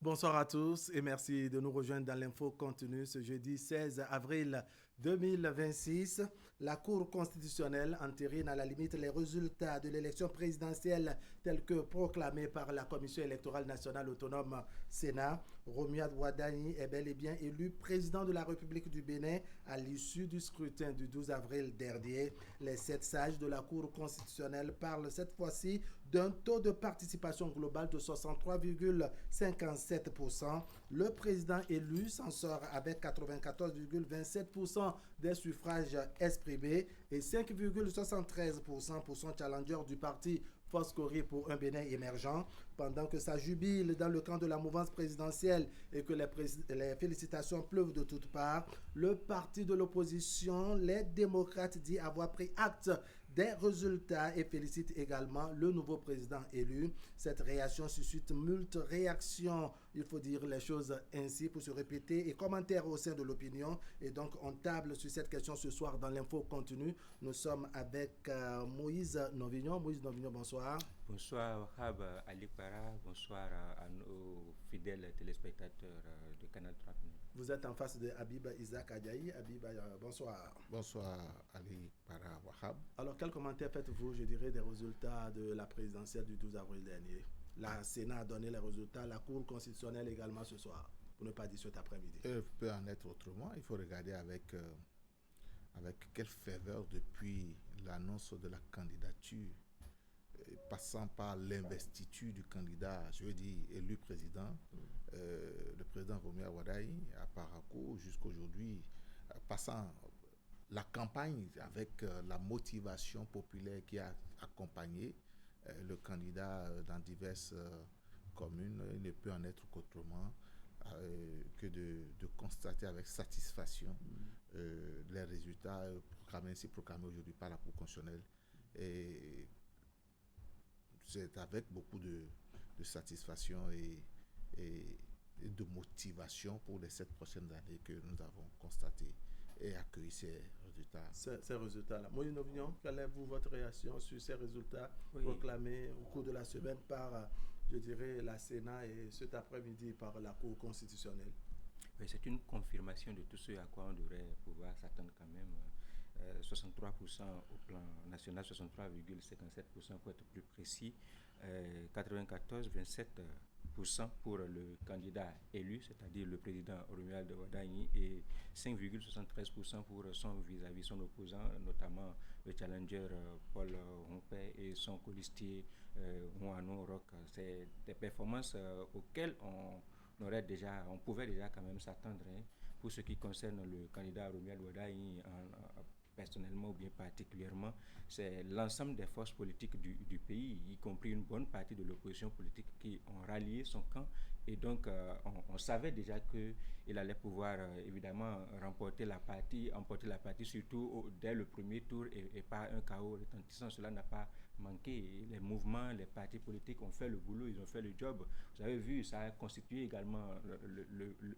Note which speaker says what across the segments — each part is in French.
Speaker 1: Bonsoir à tous et merci de nous rejoindre dans l'info continue ce jeudi 16 avril 2026. La Cour constitutionnelle entérine à la limite les résultats de l'élection présidentielle tels que proclamés par la Commission électorale nationale autonome Sénat. Romuald Wadani est bel et bien élu président de la République du Bénin à l'issue du scrutin du 12 avril dernier. Les 7 sages de la Cour constitutionnelle parlent cette fois-ci d'un taux de participation globale de 63,57%. Le président élu s'en sort avec 94,27% des suffrages exprimés et 5,73% pour son challenger du parti Foscori pour un Bénin émergent. Pendant que ça jubile dans le camp de la mouvance présidentielle et que les félicitations pleuvent de toutes parts, le parti de l'opposition, les démocrates, dit avoir pris acte des résultats et félicite également le nouveau président élu. Cette réaction suscite moult réactions, il faut dire les choses ainsi pour se répéter, et commentaires au sein de l'opinion. Et donc on table sur cette question ce soir dans l'info continue. Nous sommes avec Moïse Novignon. Moïse Novignon, bonsoir.
Speaker 2: Bonsoir Wahab Ali Para, bonsoir à nos fidèles téléspectateurs de Canal 30 minutes.
Speaker 1: Vous êtes en face de Habib Isaac Adjaï. Habib, bonsoir.
Speaker 3: Bonsoir Ali Para Wahab.
Speaker 1: Alors quel commentaire faites-vous, je dirais, des résultats de la présidentielle du 12 avril dernier? La Sénat a donné les résultats, la Cour constitutionnelle également ce soir, pour ne pas dire cet après-midi.
Speaker 3: Il peut en être autrement, il faut regarder avec quelle ferveur depuis l'annonce de la candidature, passant par l'investiture du candidat, je veux dire élu président, le président Romuald Wadani à Parakou jusqu'aujourd'hui, passant la campagne avec la motivation populaire qui a accompagné le candidat dans diverses communes. Il ne peut en être qu'autrement que de constater avec satisfaction les résultats proclamés aujourd'hui par la Cour constitutionnelle. Et c'est avec beaucoup de satisfaction et de motivation pour les 7 prochaines années que nous avons constaté et accueilli ces résultats.
Speaker 1: Ces résultats-là. Moïse Novignon, quelle est votre réaction sur ces résultats proclamés au cours de la semaine par, je dirais, la Sénat et cet après-midi par la Cour constitutionnelle?
Speaker 2: Oui, c'est une confirmation de tout ce à quoi on devrait pouvoir s'attendre quand même. 63% au plan national, 63,57% pour être plus précis, 94,27% pour le candidat élu, c'est-à-dire le président Romuald Wadani, et 5,73% pour son vis-à-vis, son opposant, notamment le challenger Paul Rompé et son colistier Ouanou Rock. C'est des performances auxquelles on pouvait déjà quand même s'attendre, hein, pour ce qui concerne le candidat Romuald Wadani personnellement ou bien particulièrement. C'est l'ensemble des forces politiques du pays, y compris une bonne partie de l'opposition politique, qui ont rallié son camp, et donc on savait déjà qu'il allait pouvoir évidemment emporter la partie surtout dès le premier tour et par un chaos retentissant. Cela n'a pas manqué. Les mouvements, les partis politiques ont fait le boulot, ils ont fait le job. Vous avez vu, ça a constitué également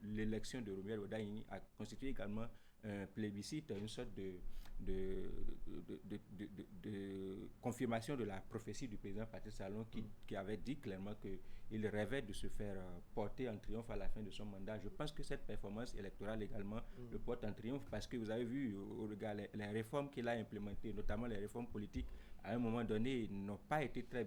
Speaker 2: l'élection de Romuald Wadani a constitué également un plébiscite, une sorte de confirmation de la prophétie du président Patrice Talon qui avait dit clairement qu'il rêvait de se faire porter en triomphe à la fin de son mandat. Je pense que cette performance électorale également le porte en triomphe, parce que vous avez vu au regard les réformes qu'il a implémentées, notamment les réformes politiques, à un moment donné, n'ont pas été très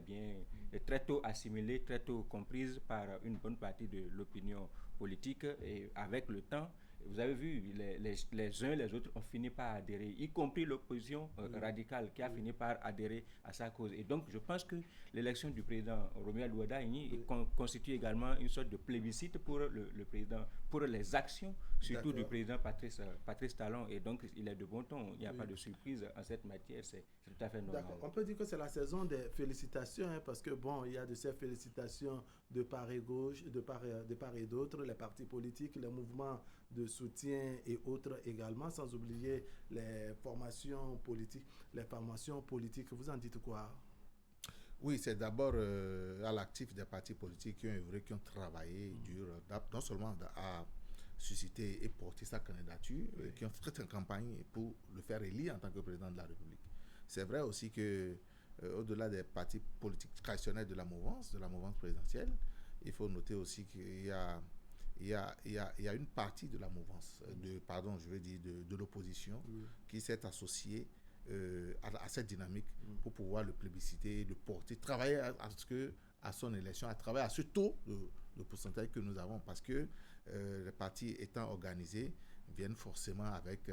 Speaker 2: tôt assimilées, très tôt comprises par une bonne partie de l'opinion politique, et avec le temps, vous avez vu, les uns et les autres ont fini par adhérer, y compris l'opposition radicale qui a fini par adhérer à sa cause. Et donc, je pense que l'élection du président Romuald Wadani constitue également une sorte de plébiscite pour le président, pour les actions, surtout du président Patrice Talon. Et donc, il est de bon ton, il n'y a pas de surprise en cette matière, c'est tout à fait normal.
Speaker 1: D'accord. On peut dire que c'est la saison des félicitations, hein, parce que bon, il y a de ces félicitations de part et gauche, de part et d'autre, les partis politiques, les mouvements de soutien et autres également, sans oublier les formations politiques. Vous en dites quoi?
Speaker 3: Oui, c'est d'abord à l'actif des partis politiques qui ont œuvré, qui ont travaillé dur, non seulement à susciter et porter sa candidature, qui ont fait une campagne pour le faire élire en tant que président de la République. C'est vrai aussi que au-delà des partis politiques traditionnels de la mouvance présidentielle, il faut noter aussi qu'il y a, une partie de la mouvance, de l'opposition qui s'est associée à cette dynamique pour pouvoir le plébisciter, le porter, travailler à son élection, à travers à ce taux de pourcentage que nous avons, parce que les partis étant organisés viennent forcément avec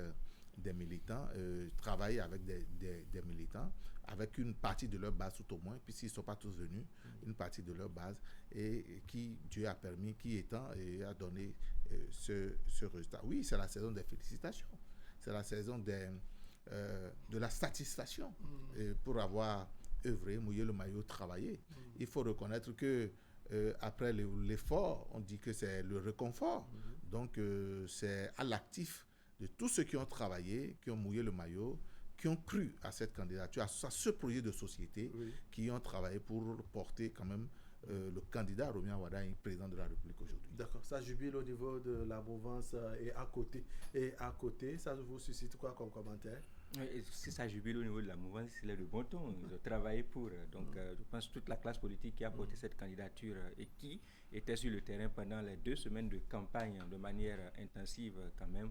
Speaker 3: des militants, travailler avec des militants, avec une partie de leur base tout au moins, puisqu'ils ne sont pas tous venus, une partie de leur base, et qui Dieu a permis, qui étant, et a donné ce résultat. Oui, c'est la saison des félicitations, c'est la saison de la satisfaction pour avoir œuvré, mouillé le maillot, travaillé. Il faut reconnaître que après l'effort, on dit que c'est le réconfort. Donc, c'est à l'actif de tous ceux qui ont travaillé, qui ont mouillé le maillot, qui ont cru à cette candidature, à ce projet de société, qui ont travaillé pour porter quand même le candidat Romeo Wardani, président de la République aujourd'hui.
Speaker 1: D'accord, ça jubile au niveau de la mouvance et à côté, ça vous suscite quoi comme commentaire?
Speaker 2: Si ça jubile au niveau de la mouvance, c'est le bon ton de travailler pour. Donc, je pense que toute la classe politique qui a porté cette candidature et qui était sur le terrain pendant les 2 semaines de campagne de manière intensive quand même,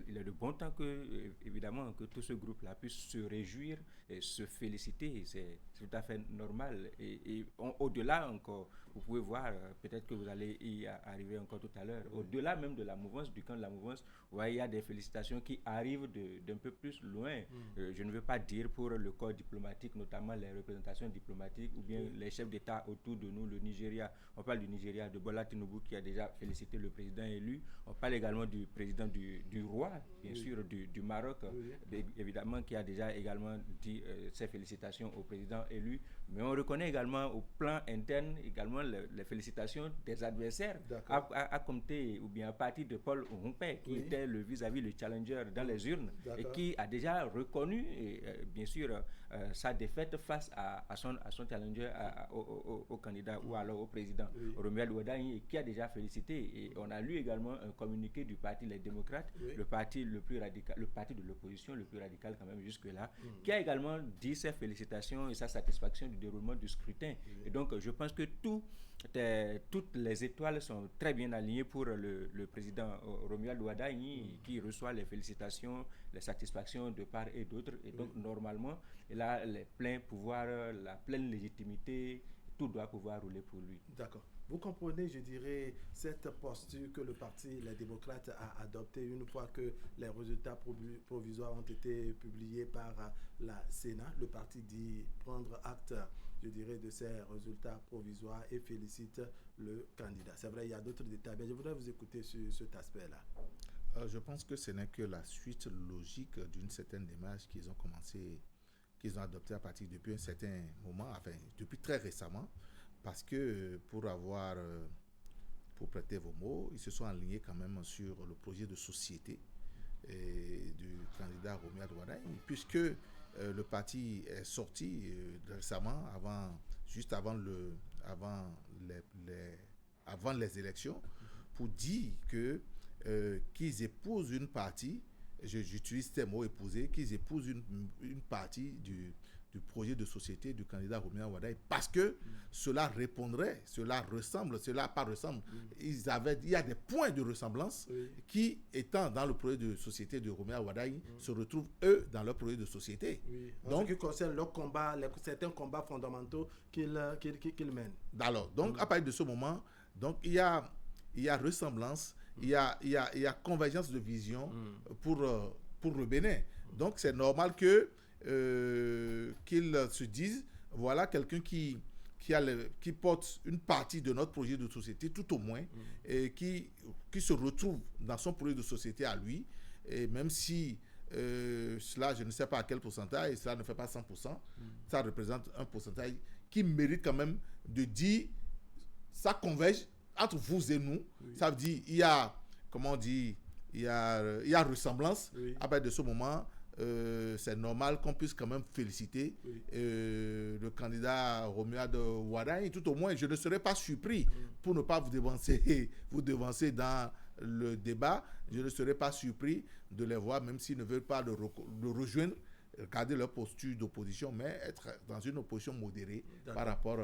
Speaker 2: il est de bon temps que, évidemment, que tout ce groupe-là puisse se réjouir et se féliciter. C'est tout à fait normal. Et au-delà encore, vous pouvez voir, peut-être que vous allez y arriver encore tout à l'heure, au-delà même de la mouvance, du camp de la mouvance, vous voyez, il y a des félicitations qui arrivent d'un peu plus loin. Je ne veux pas dire pour le corps diplomatique, notamment les représentations diplomatiques ou bien les chefs d'État autour de nous, le Nigeria. On parle du Nigeria, de Bola Tinubu qui a déjà félicité le président élu. On parle également du président du roi, bien sûr, du Maroc, évidemment, qui a déjà également dit ses félicitations au président élu. Mais on reconnaît également au plan interne également les félicitations des adversaires, à compter ou bien à partir de Paul Orumpé, qui était le vis-à-vis le challenger dans les urnes et qui a déjà reconnu, bien sûr, sa défaite face à son challenger, au candidat ou alors au président Romeo Wardani, et qui a déjà félicité. Et on a lu également un communiqué du parti Les Démocrates, le parti le plus radical, le parti de l'opposition le plus radical quand même jusque-là, qui a également dit ses félicitations et sa satisfaction du déroulement du scrutin. Et donc, je pense que toutes les étoiles sont très bien alignées pour le président Romeo Wardani, qui reçoit les félicitations, les satisfactions de part et d'autre. Et donc, normalement, il a les pleins pouvoirs, la pleine légitimité, tout doit pouvoir rouler pour lui.
Speaker 1: D'accord. Vous comprenez, je dirais, cette posture que le parti Les Démocrates a adoptée une fois que les résultats provisoires ont été publiés par la Sénat. Le parti dit prendre acte, je dirais, de ces résultats provisoires et félicite le candidat. C'est vrai, il y a d'autres détails, mais je voudrais vous écouter sur cet aspect-là.
Speaker 3: Je pense que ce n'est que la suite logique d'une certaine démarche qu'ils ont adoptée à partir depuis un certain moment, enfin, depuis très récemment. Parce que pour prêter vos mots, ils se sont alignés quand même sur le projet de société du candidat Romeo Wardani, puisque le parti est sorti récemment, juste avant les élections, pour dire qu'ils épousent une partie, j'utilise ces mots épouser, qu'ils épousent une partie du projet de société du candidat Romeo Wardani, parce que cela ressemble. Il y a des points de ressemblance qui, étant dans le projet de société de Romeo Wardani, se retrouvent, eux, dans leur projet de société.
Speaker 1: Donc, ce qui concerne leur combat, certains combats fondamentaux qu'ils mènent.
Speaker 3: Alors, donc, à partir de ce moment, donc, il y a ressemblance, il y a convergence de vision pour le Bénin. Donc, c'est normal qu'ils se disent, voilà quelqu'un qui porte une partie de notre projet de société, tout au moins, et qui se retrouve dans son projet de société à lui, et même si cela, je ne sais pas à quel pourcentage, et cela ne fait pas 100%, ça représente un pourcentage qui mérite quand même de dire, ça converge entre vous et nous, ça veut dire, il y a ressemblance. À partir de ce moment, c'est normal qu'on puisse quand même féliciter le candidat Romeo Wardani. Tout au moins, je ne serais pas surpris, pour ne pas vous devancer dans le débat, je ne serais pas surpris de les voir, même s'ils ne veulent pas le rejoindre, garder leur posture d'opposition, mais être dans une opposition modérée par rapport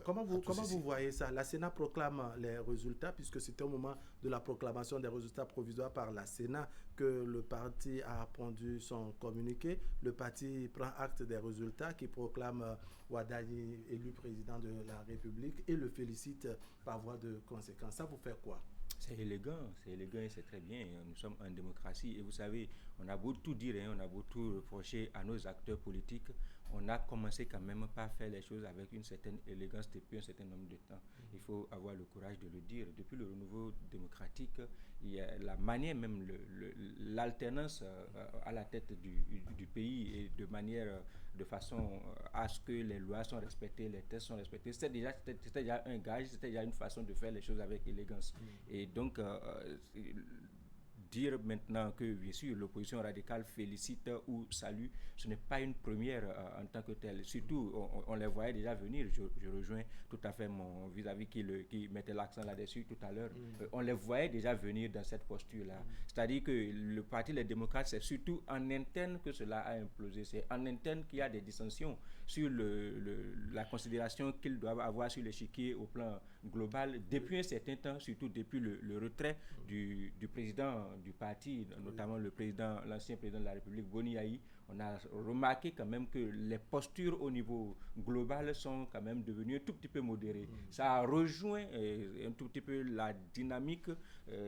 Speaker 1: Comment vous voyez ça? La Sénat proclame les résultats, puisque c'était au moment de la proclamation des résultats provisoires par la Sénat que le parti a pondu son communiqué. Le parti prend acte des résultats qui proclame Wadayi élu président de la République et le félicite par voie de conséquence. Ça vous fait quoi?
Speaker 2: C'est élégant et c'est très bien. Nous sommes en démocratie et vous savez, on a beau tout dire, on a beau tout reprocher à nos acteurs politiques, on a commencé quand même par faire les choses avec une certaine élégance depuis un certain nombre de temps. Il faut avoir le courage de le dire. Depuis le renouveau démocratique, il y a la manière même, l'alternance à la tête du pays et de façon à ce que les lois sont respectées, les tests sont respectés. C'était déjà un gage, c'était déjà une façon de faire les choses avec élégance. Et donc, dire maintenant que, bien sûr, l'opposition radicale félicite ou salue, ce n'est pas une première en tant que telle. Surtout, on les voyait déjà venir. Je rejoins tout à fait mon vis-à-vis qui mettait l'accent là-dessus tout à l'heure. On les voyait déjà venir dans cette posture-là. C'est-à-dire que le Parti Les Démocrates, c'est surtout en interne que cela a implosé. C'est en interne qu'il y a des dissensions sur la considération qu'ils doivent avoir sur l'échiquier au plan global depuis un certain temps, surtout depuis le retrait du président du parti, notamment l'ancien président de la République, Boni Yayi. On a remarqué quand même que les postures au niveau global sont quand même devenues un tout petit peu modérées. Ça a rejoint un tout petit peu la dynamique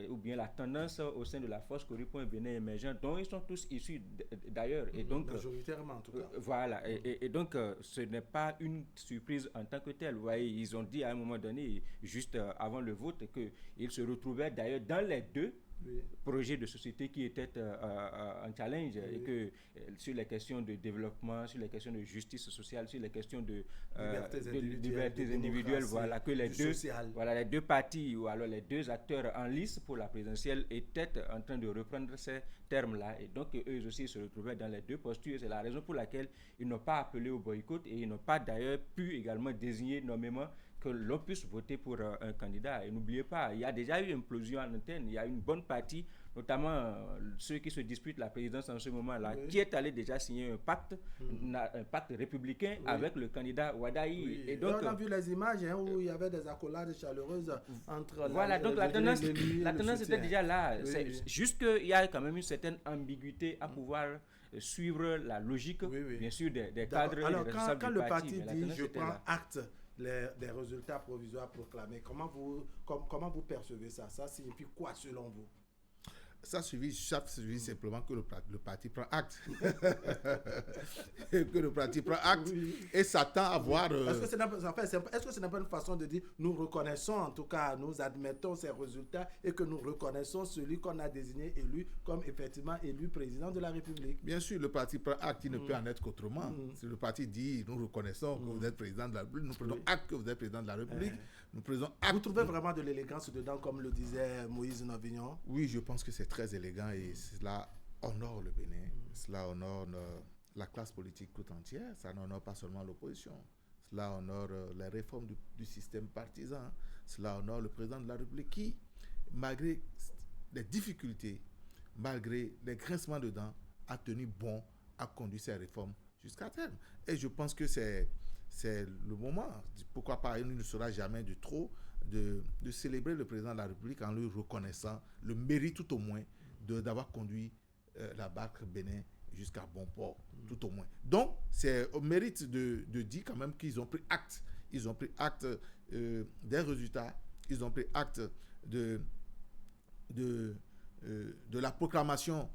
Speaker 2: ou bien la tendance au sein de la force Corruption et Bénin émergent, dont ils sont tous issus d'ailleurs. Et donc,
Speaker 1: majoritairement en tout cas.
Speaker 2: Voilà. Et donc, ce n'est pas une surprise en tant que telle. Vous voyez, ils ont dit à un moment donné, juste avant le vote, qu'ils se retrouvaient d'ailleurs dans les deux projets de société qui étaient en challenge et que sur les questions de développement, sur les questions de justice sociale, sur les questions de libertés individuelles, voilà, que les deux partis ou alors les deux acteurs en lice pour la présidentielle étaient en train de reprendre ces termes-là et donc eux aussi se retrouvaient dans les deux postures. C'est la raison pour laquelle ils n'ont pas appelé au boycott et ils n'ont pas d'ailleurs pu également désigner nommément que l'on puisse voter pour un candidat. Et n'oubliez pas, il y a déjà eu une implosion en interne. Il y a une bonne partie, notamment ceux qui se disputent la présidence en ce moment-là, qui est allé déjà signer un pacte républicain avec le candidat Wadayi.
Speaker 1: Et donc, on a vu les images où il y avait des accolades chaleureuses entre
Speaker 2: donc la tendance était déjà là. C'est juste qu'il y a quand même une certaine ambiguïté à pouvoir suivre la logique, bien sûr, des cadres.
Speaker 1: Alors, quand le parti dit « je prends acte », des résultats provisoires proclamés. Comment vous percevez ça? Ça signifie quoi selon vous?
Speaker 3: Ça suffit simplement que le parti prend acte. Que le parti prend acte et s'attend à voir...
Speaker 1: Est-ce que ce n'est pas une façon de dire nous reconnaissons, en tout cas, nous admettons ces résultats et que nous reconnaissons celui qu'on a désigné élu comme effectivement élu président de la République?
Speaker 3: Bien sûr, le parti prend acte, il ne peut en être qu'autrement. Si le parti dit nous reconnaissons que vous êtes président de la République, nous prenons acte que vous êtes président de la République, nous prenons acte...
Speaker 1: Vous trouvez vraiment de l'élégance dedans, comme le disait Moïse Novignon?
Speaker 3: Oui, je pense que c'est très élégant et cela honore le Bénin, cela honore la classe politique tout entière, ça n'honore pas seulement l'opposition, cela honore les réformes du système partisan, cela honore le président de la République qui, malgré les difficultés, malgré les grincements de dents, a tenu bon à conduire ces réformes jusqu'à terme. Et je pense que c'est le moment, pourquoi pas, il ne sera jamais de trop, de célébrer le président de la République en lui reconnaissant le mérite tout au moins d'avoir conduit la barque Bénin jusqu'à bon port, tout au moins. Donc, c'est au mérite de dire quand même qu'ils ont pris acte. Ils ont pris acte des résultats, ils ont pris acte de la proclamation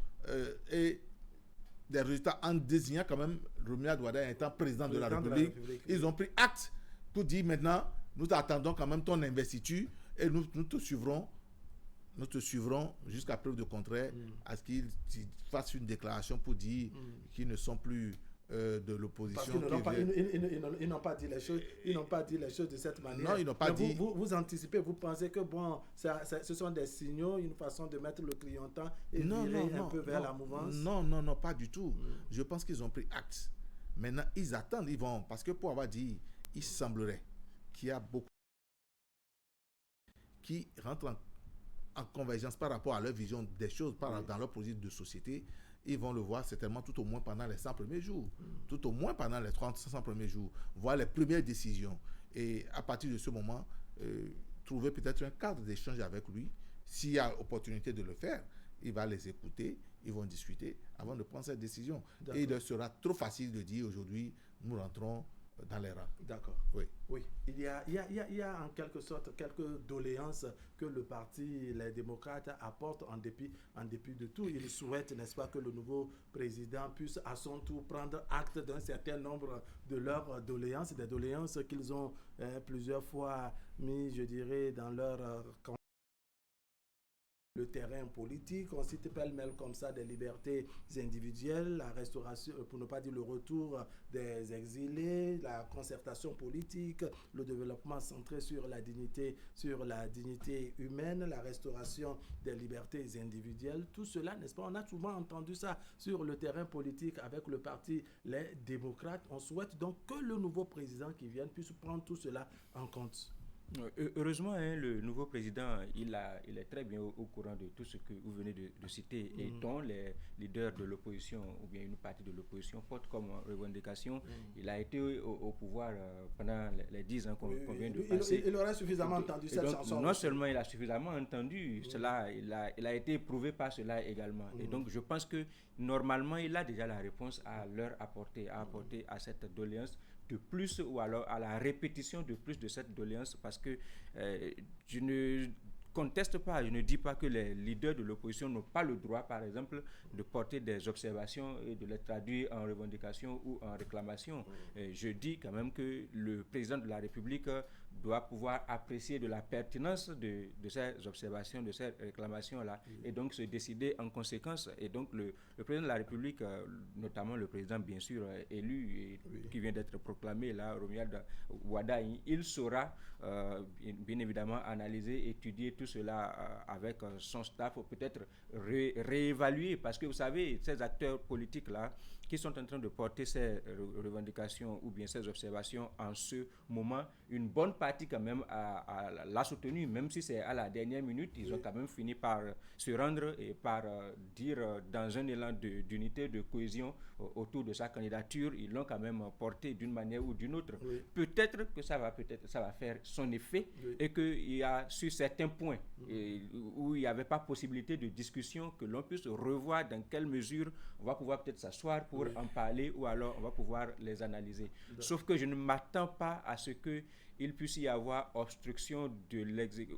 Speaker 3: et des résultats en désignant quand même Romuald Wadayi étant président de la République. Ils ont pris acte pour dire maintenant, nous attendons quand même ton investiture et nous te suivrons. Nous te suivrons jusqu'à preuve de contraire à ce qu'ils fassent une déclaration pour dire qu'ils ne sont plus de l'opposition.
Speaker 1: Parce qu'ils n'ont pas dit les choses. Ils n'ont pas dit les choses de cette manière.
Speaker 3: Non, ils n'ont pas dit.
Speaker 1: Vous anticipez, vous pensez que bon, ce sont des signaux, une façon de mettre le clientant et virer un peu vers la mouvance.
Speaker 3: Non, pas du tout. Je pense qu'ils ont pris acte. Maintenant, ils attendent, ils vont, parce que pour avoir dit, il semblerait qu'il y a beaucoup qui rentrent en convergence par rapport à leur vision des choses, dans leur projet de société. ils vont le voir certainement tout au moins pendant les 100 premiers jours, tout au moins pendant les 300 premiers jours, voir les premières décisions. Et à partir de ce moment, trouver peut-être un cadre d'échange avec lui. S'il y a opportunité de le faire, il va les écouter, ils vont discuter avant de prendre cette décision. Et il sera trop facile de dire aujourd'hui, nous rentrons dans les rangs.
Speaker 1: D'accord.
Speaker 3: Oui.
Speaker 1: Oui. Il y a en quelque sorte quelques doléances que le parti, les démocrates, apportent en dépit de tout. Ils souhaitent, n'est-ce pas, que le nouveau président puisse à son tour prendre acte d'un certain nombre de leurs doléances, des doléances qu'ils ont plusieurs fois mis, je dirais, dans leur le terrain politique. On cite pêle-mêle comme ça des libertés individuelles, la restauration, pour ne pas dire le retour des exilés, la concertation politique, le développement centré sur la dignité humaine, la restauration des libertés individuelles. Tout cela, n'est-ce pas? On a souvent entendu ça sur le terrain politique avec le parti Les Démocrates. On souhaite donc que le nouveau président qui vienne puisse prendre tout cela en compte.
Speaker 2: Heureusement, hein, le nouveau président, il est très bien au courant de tout ce que vous venez de citer et dont les leaders de l'opposition ou bien une partie de l'opposition portent comme revendication. Il a été au pouvoir pendant les 10 ans qu'on vient de passer.
Speaker 1: Il aurait suffisamment entendu cette chanson.
Speaker 2: Non seulement il a suffisamment entendu cela, il a été éprouvé par cela également. Et donc, je pense que normalement, il a déjà la réponse à leur apporter à cette doléance de plus ou alors à la répétition de plus de cette doléance parce que je ne conteste pas, je ne dis pas que les leaders de l'opposition n'ont pas le droit, par exemple, de porter des observations et de les traduire en revendications ou en réclamations. Je dis quand même que le président de la République doit pouvoir apprécier de la pertinence de ces observations, de ces réclamations-là, et donc se décider en conséquence. Et donc le président de la République, notamment le président bien sûr élu et qui vient d'être proclamé là, Romuald Wadaï, il saura bien évidemment analyser, étudier tout cela avec son staff, peut-être réévaluer, parce que vous savez, ces acteurs politiques-là, qui sont en train de porter ces revendications ou bien ces observations en ce moment, une bonne partie quand même l'a soutenu, même si c'est à la dernière minute, ils ont quand même fini par se rendre et par dire dans un élan d'unité, de cohésion autour de sa candidature, ils l'ont quand même porté d'une manière ou d'une autre. Peut-être que ça va faire son effet et qu'il y a sur certains points où il n'y avait pas possibilité de discussion, que l'on puisse revoir dans quelle mesure on va pouvoir peut-être s'asseoir pour en parler ou alors on va pouvoir les analyser. Sauf que je ne m'attends pas à ce qu'il puisse y avoir obstruction de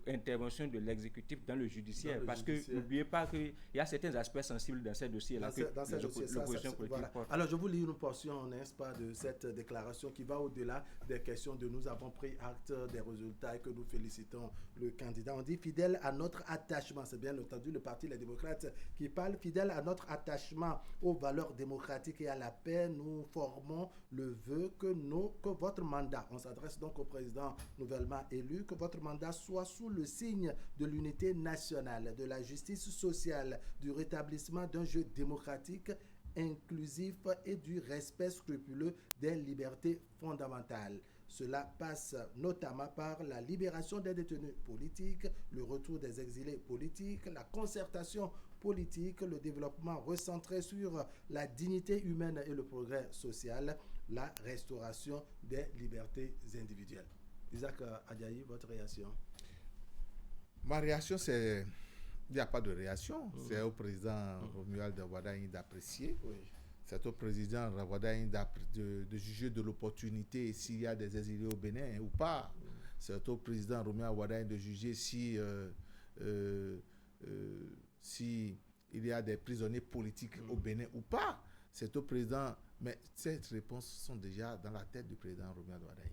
Speaker 2: intervention de l'exécutif dans le judiciaire. Parce que n'oubliez pas qu'il y a certains aspects sensibles dans ces dossiers-là que l'opposition politique porte.
Speaker 1: Alors je vous lis une portion, n'est-ce pas, de cette déclaration qui va au-delà des questions de nous avons pris acte des résultats et que nous félicitons le candidat. On dit fidèle à notre attachement, c'est bien entendu le parti Les Démocrates qui parle, fidèle à notre attachement aux valeurs démocratiques et à la paix, nous formons le vœu que votre mandat, on s'adresse donc au président nouvellement élu, que votre mandat soit sous le signe de l'unité nationale, de la justice sociale, du rétablissement d'un jeu démocratique inclusif et du respect scrupuleux des libertés fondamentales. Cela passe notamment par la libération des détenus politiques, le retour des exilés politiques, la concertation politique, le développement recentré sur la dignité humaine et le progrès social, la restauration des libertés individuelles. Isaac Adjaï, votre réaction?
Speaker 3: Ma réaction, c'est... Il n'y a pas de réaction. C'est au président Romuald Wadaï d'apprécier. C'est au président Wadaï de juger de l'opportunité s'il y a des exilés au Bénin ou pas. C'est au président Romuald Wadaï de juger si il y a des prisonniers politiques au Bénin ou pas. C'est au président... Mais ces réponses sont déjà dans la tête du président Romuald Wadaï.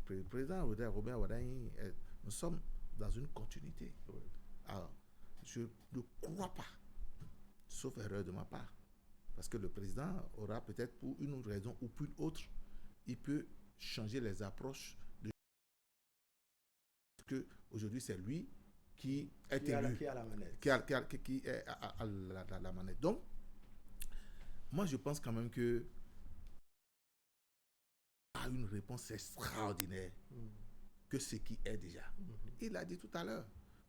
Speaker 3: Le président Romuald Wadaï, nous sommes dans une continuité. Alors, je ne crois pas, sauf erreur de ma part, parce que le président aura peut-être pour une raison ou pour une autre, il peut changer les approches que aujourd'hui c'est lui qui est élu,
Speaker 1: qui a la manette.
Speaker 3: qui est à la manette. Donc, moi je pense quand même que a une réponse extraordinaire que ce qui est déjà. Il l'a dit tout à l'heure.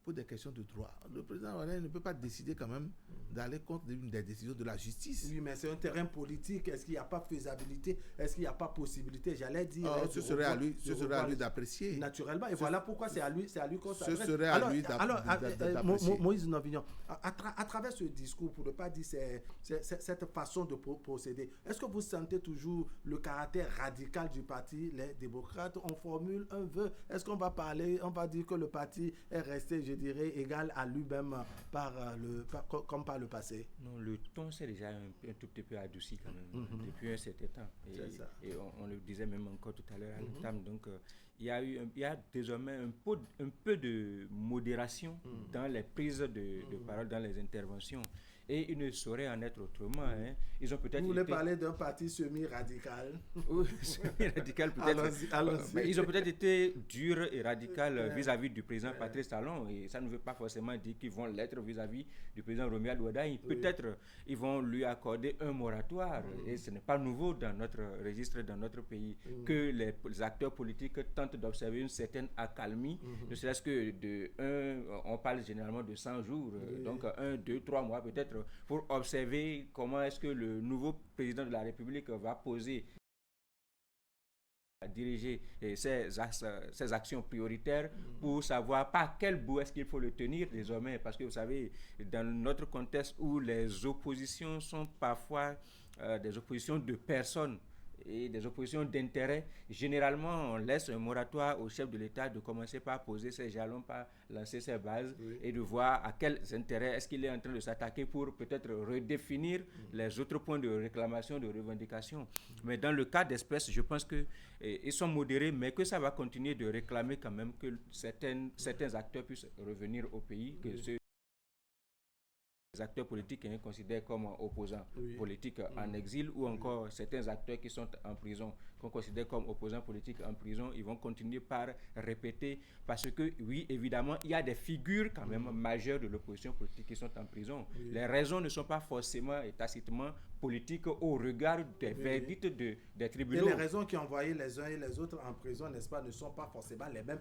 Speaker 3: pour des questions de droit. Le président Ouaddaï ne peut pas décider quand même d'aller contre des décisions de la justice.
Speaker 1: Oui, mais c'est un terrain politique. Est-ce qu'il n'y a pas faisabilité? Est-ce qu'il n'y a pas possibilité? J'allais dire.
Speaker 3: Ce serait à lui d'apprécier.
Speaker 1: Naturellement. Et voilà pourquoi c'est à lui qu'on s'adresse.
Speaker 3: Ce serait à lui d'apprécier.
Speaker 1: Moïse Novignon, à travers ce discours, pour ne pas dire cette façon de procéder, est-ce que vous sentez toujours le caractère radical du parti, les démocrates? On formule un vœu. Est-ce qu'on va dire que le parti est resté, je dirais, égal à lui-même comme par le passé?
Speaker 2: Non, le ton s'est déjà un tout petit peu adouci quand même, depuis un certain temps. Et on le disait même encore tout à l'heure à l'entame. Donc, il y a désormais un peu de modération dans les prises de parole, dans les interventions. Et il ne saurait en être autrement. Hein. Ils ont peut-être.
Speaker 1: Vous voulez parler d'un parti semi-radical?
Speaker 2: Oui, semi-radical peut-être.
Speaker 1: Allons-y.
Speaker 2: Mais ils ont peut-être été durs et radicaux vis-à-vis du président Patrice Talon. Et ça ne veut pas forcément dire qu'ils vont l'être vis-à-vis du président Romuald Ouaddaï. Peut-être ils vont lui accorder un moratoire. Et ce n'est pas nouveau dans notre registre, dans notre pays, que les acteurs politiques tentent d'observer une certaine accalmie. Ne serait-ce que on parle généralement de 100 jours. Donc 1, 2, 3 mois peut-être, pour observer comment est-ce que le nouveau président de la République va poser, diriger ses actions prioritaires pour savoir par quel bout est-ce qu'il faut le tenir désormais. Parce que vous savez, dans notre contexte où les oppositions sont parfois des oppositions de personnes, et des oppositions d'intérêt, généralement on laisse un moratoire au chef de l'État de commencer par poser ses jalons, par lancer ses bases et de voir à quels intérêts est-ce qu'il est en train de s'attaquer pour peut-être redéfinir les autres points de réclamation, de revendication. Mais dans le cas d'espèce, je pense qu'ils sont modérés, mais que ça va continuer de réclamer quand même que certains acteurs puissent revenir au pays, que ceux acteurs politiques qui sont considérés comme opposants politiques en exil, ou encore certains acteurs qui sont en prison, qu'on considère comme opposants politiques en prison, ils vont continuer par répéter, parce que oui, évidemment, il y a des figures quand même majeures de l'opposition politique qui sont en prison. Les raisons ne sont pas forcément et tacitement politiques au regard des verdicts des tribunaux.
Speaker 1: Et les raisons qui ont envoyé les uns et les autres en prison, n'est-ce pas, ne sont pas forcément les mêmes,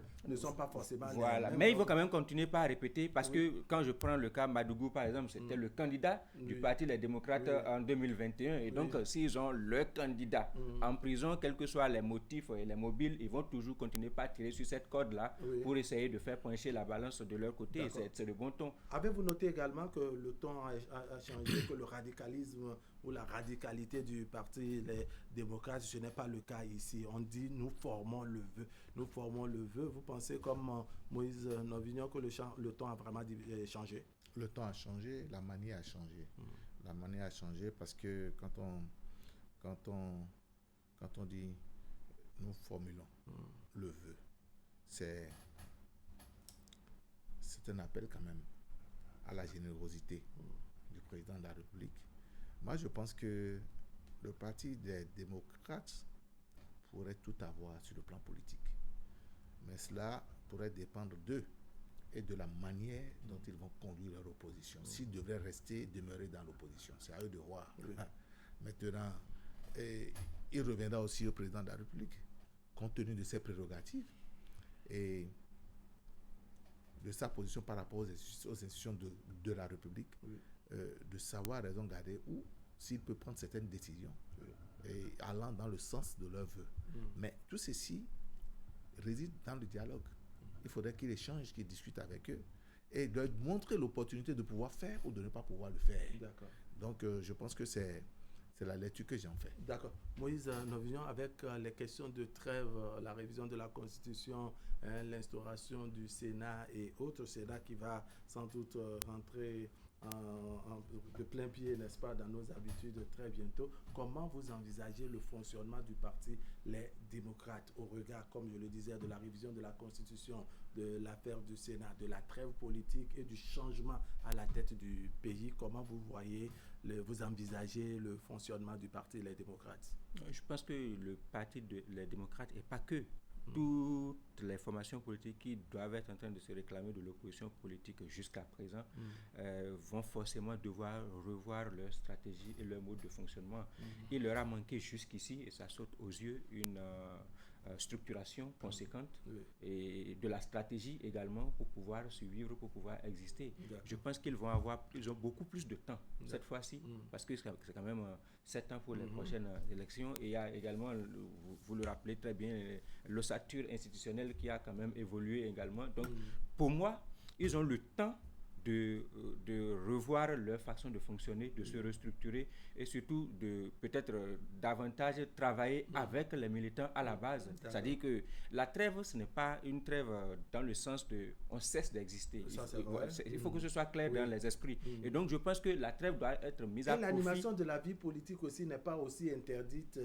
Speaker 2: voilà. Les mêmes. Mais ils vont quand même continuer par répéter, parce que quand je prends le cas Madougou, par exemple, c'était le candidat du Parti Les Démocrates en 2021. Et donc, s'ils ont le candidat en prison, quels que soient les motifs et les mobiles, ils vont toujours continuer par tirer sur cette corde-là pour essayer de faire pencher la balance de leur côté. C'est le bon ton.
Speaker 1: Avez-vous noté également que le ton a changé, que le radicalisme ou la radicalité du Parti Les Démocrates, ce n'est pas le cas ici. On dit nous formons le vœu. Nous formons le vœu. Vous pensez comme Moïse Novignon que le ton a vraiment changé?
Speaker 3: Le temps a changé, la manière a changé. La manière a changé parce que quand on dit nous formulons le vœu, c'est un appel quand même à la générosité du président de la République. Moi, je pense que le Parti des démocrates pourrait tout avoir sur le plan politique. Mais cela pourrait dépendre d'eux et de la manière dont ils vont conduire leur opposition. S'ils devraient demeurer dans l'opposition, c'est à eux de voir. Maintenant, il reviendra aussi au président de la République, compte tenu de ses prérogatives et de sa position par rapport aux institutions de la République, de savoir raison garder ou s'il peut prendre certaines décisions et allant dans le sens de leurs vœux. Mais tout ceci réside dans le dialogue. Il faudrait qu'il échange, qu'il discute avec eux et de montrer l'opportunité de pouvoir faire ou de ne pas pouvoir le faire.
Speaker 1: D'accord.
Speaker 3: Donc, je pense que c'est la lecture que j'en fais.
Speaker 1: D'accord. Moïse Novignon, avec les questions de trêve, la révision de la Constitution, l'instauration du Sénat et autres, Sénat qui va sans doute rentrer de plein pied, n'est-ce pas, dans nos habitudes très bientôt. Comment vous envisagez le fonctionnement du Parti Les Démocrates au regard, comme je le disais, de la révision de la Constitution, de l'affaire du Sénat, de la trêve politique et du changement à la tête du pays? Comment vous voyez, vous envisagez le fonctionnement du Parti Les Démocrates?
Speaker 2: Je pense que le Parti Les Démocrates, et pas que, toutes les formations politiques qui doivent être en train de se réclamer de l'opposition politique jusqu'à présent vont forcément devoir revoir leur stratégie et leur mode de fonctionnement. Il leur a manqué jusqu'ici, et ça saute aux yeux, structuration conséquente et de la stratégie également pour pouvoir survivre, pour pouvoir exister. Je pense qu'ils ont beaucoup plus de temps cette fois-ci parce que c'est quand même 7 ans pour les prochaines élections et il y a également, vous le rappelez très bien, l'ossature institutionnelle qui a quand même évolué également. Donc pour moi, ils ont le temps de revoir leur façon de fonctionner, de se restructurer et surtout de peut-être davantage travailler avec les militants à la base. C'est-à-dire que la trêve, ce n'est pas une trêve dans le sens de on cesse d'exister. Il faut que ce soit clair dans les esprits. Et donc je pense que la trêve doit être mise à profit.
Speaker 1: Et l'animation de la vie politique aussi n'est pas aussi interdite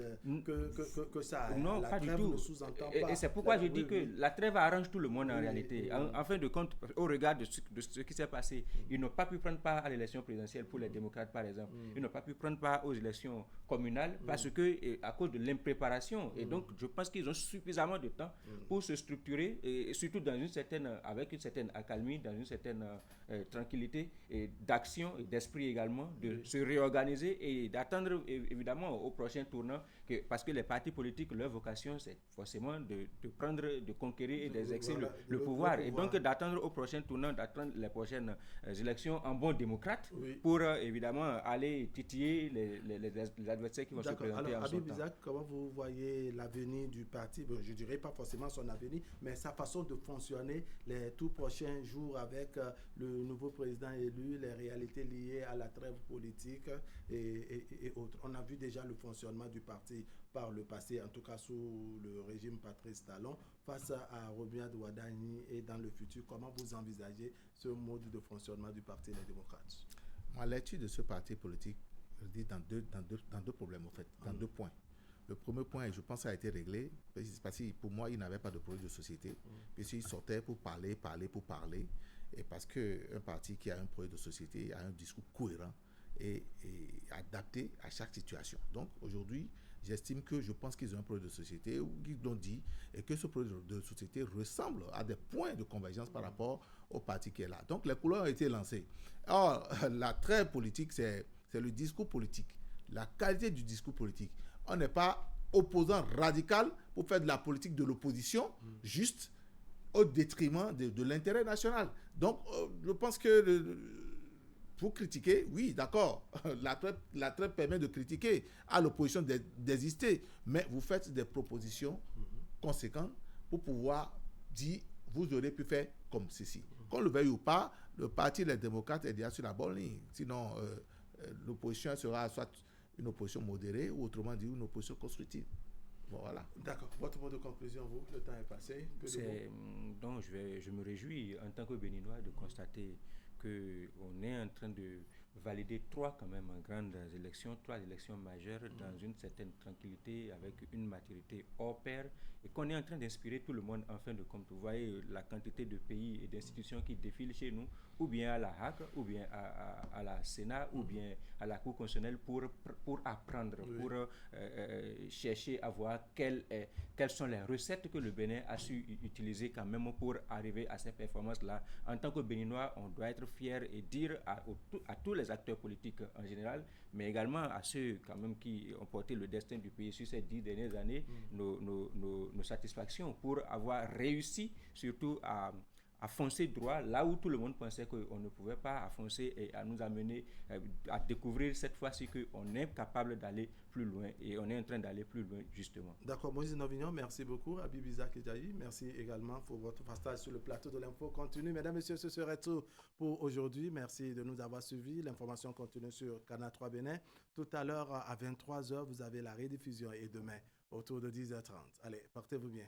Speaker 1: que ça.
Speaker 2: Non,
Speaker 1: la
Speaker 2: pas du
Speaker 1: trêve
Speaker 2: tout.
Speaker 1: Ne sous-entend pas.
Speaker 2: Et c'est pourquoi je dis que la trêve arrange tout le monde en réalité. En fin de compte, au regard de ce qui s'est passé, ils n'ont pas pu prendre part à l'élection présidentielle pour les démocrates, par exemple. Ils n'ont pas pu prendre part aux élections communales parce que, à cause de l'impréparation. Et donc, je pense qu'ils ont suffisamment de temps pour se structurer, et surtout avec une certaine accalmie, dans une certaine tranquillité et d'action et d'esprit également, de se réorganiser et d'attendre évidemment au prochain tournant, parce que les partis politiques, leur vocation, c'est forcément de conquérir et d'exercer le pouvoir. Et donc, d'attendre au prochain tournant, d'attendre les prochaines élections en bon démocrate pour évidemment aller titiller les adversaires qui vont se présenter en son
Speaker 1: Habib Isaac, comment vous voyez l'avenir du parti? Je ne dirais pas forcément son avenir, mais sa façon de fonctionner les tout prochains jours avec le nouveau président élu, les réalités liées à la trêve politique et autres. On a vu déjà le fonctionnement du parti par le passé, en tout cas sous le régime Patrice Talon, face à Romuald Wadani et dans le futur. Comment vous envisagez ce mode de fonctionnement du Parti des démocrates?
Speaker 3: Ma lecture de ce parti politique dit dans deux problèmes, en fait, dans 2 points. Le premier point, je pense, a été réglé, parce que pour moi, il n'avait pas de projet de société, puisqu'il sortait pour parler, et parce qu'un parti qui a un projet de société a un discours cohérent et adapté à chaque situation. Donc, aujourd'hui, je pense qu'ils ont un projet de société, ou qu'ils l'ont dit, et que ce projet de société ressemble à des points de convergence par rapport au parti qui est là. Donc, les couleurs ont été lancées. Or, la trêve politique, c'est le discours politique, la qualité du discours politique. On n'est pas opposant radical pour faire de la politique de l'opposition, juste au détriment de l'intérêt national. Donc, je pense que pour critiquer, oui, d'accord, la trêve permet de critiquer, à l'opposition d'exister, mais vous faites des propositions conséquentes pour pouvoir dire, vous aurez pu faire comme ceci. Qu'on le veuille ou pas, le parti des démocrates est déjà sur la bonne ligne. Sinon, l'opposition sera soit une opposition modérée ou autrement dit une opposition constructive. Bon, voilà.
Speaker 1: D'accord. Votre mot de conclusion, vous, le temps est passé.
Speaker 2: Donc, je me réjouis en tant que Béninois de constater qu'on est en train de valider 3 quand même grandes élections, 3 élections majeures dans une certaine tranquillité, avec une maturité hors pair, et qu'on est en train d'inspirer tout le monde en fin de compte. Vous voyez la quantité de pays et d'institutions qui défilent chez nous, ou bien à la Hague, ou bien à la Sénat, ou bien à la Cour constitutionnelle pour apprendre, pour chercher à voir quelles sont les recettes que le Bénin a su utiliser quand même pour arriver à ces performances-là. En tant que Béninois, on doit être fier et dire à tous les acteurs politiques en général, mais également à ceux quand même qui ont porté le destin du pays sur ces 10 dernières années, nos satisfactions pour avoir réussi surtout à foncer droit là où tout le monde pensait qu'on ne pouvait pas, à foncer et à nous amener à découvrir cette fois-ci qu'on est capable d'aller plus loin, et on est en train d'aller plus loin justement.
Speaker 1: D'accord, Moïse Novignon, merci beaucoup. Habib Isaac Ejaï, merci également pour votre passage sur le plateau de l'Info Continue. Mesdames, Messieurs, ce serait tout pour aujourd'hui. Merci de nous avoir suivis. L'information continue sur Canal 3 Bénin. Tout à l'heure à 23h, vous avez la rediffusion, et demain autour de 10h30. Allez, portez-vous bien.